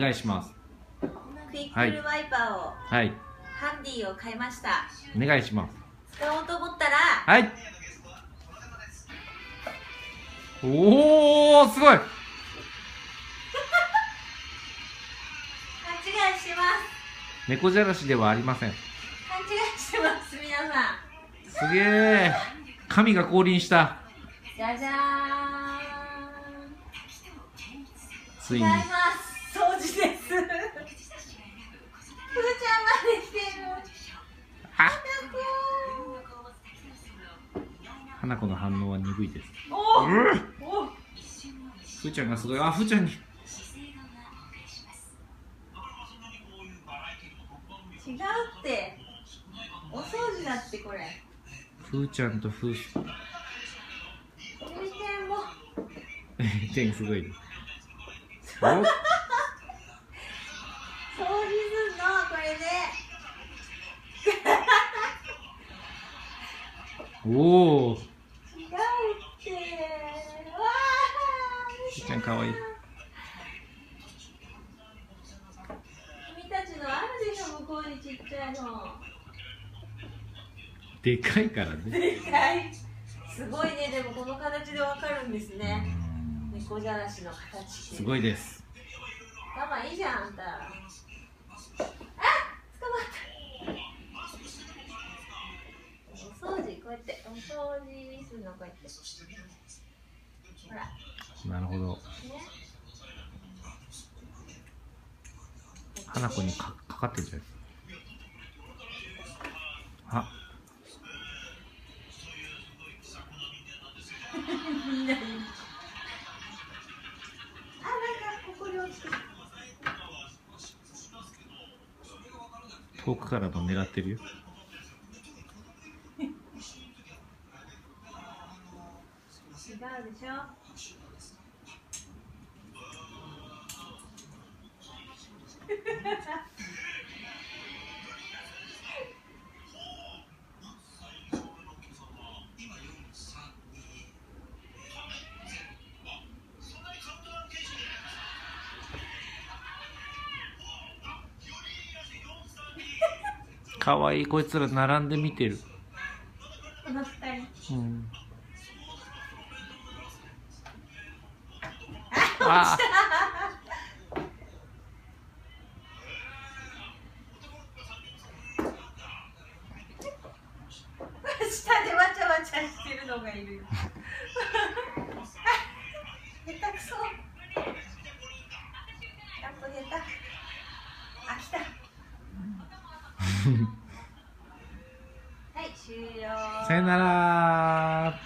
お願いします。クイックルワイパーを、はい。ハンディを買いました。お願いします。使おうと思ったら、はい。おお、すごい。勘違いしてます。猫じゃらしではありません。勘違いしてます、皆さすげえ。神が降臨した。ん。じゃじゃーん。ついに。違います。掃除です。ふーちゃんまで来てる。あ。花子の反応は鈍いです。おお。ふーちゃんがすごい。あ、ふーちゃんに。違うって。お掃除だってこれ。ふーちゃんとふー。点すごい。お。掃除すんのこれで。おお。違うって。わふーちゃんかわいい。君たちのあるでしょ、向こうにちっちゃいの。でかいからね。でかい。すごいね、でもこの形でわかるんですね。猫じゃらしの形って。すごいです。頭いいじゃん、あんた。あ、捕まった。お掃除、こうやって、お掃除するの、こうやって。ほら。なるほど。ね。花子にかかってるじゃないですか。あ。みんなに。あ、なんかここに落ちてる。遠くからも狙ってるよ。違うでしょ。かわいい、こいつら並んで見てる。この二人。うん。あ、下でわちゃわちゃしてるのがいるよ。下手くそ。やっと下手。あ、来た。はい、終了。さよなら。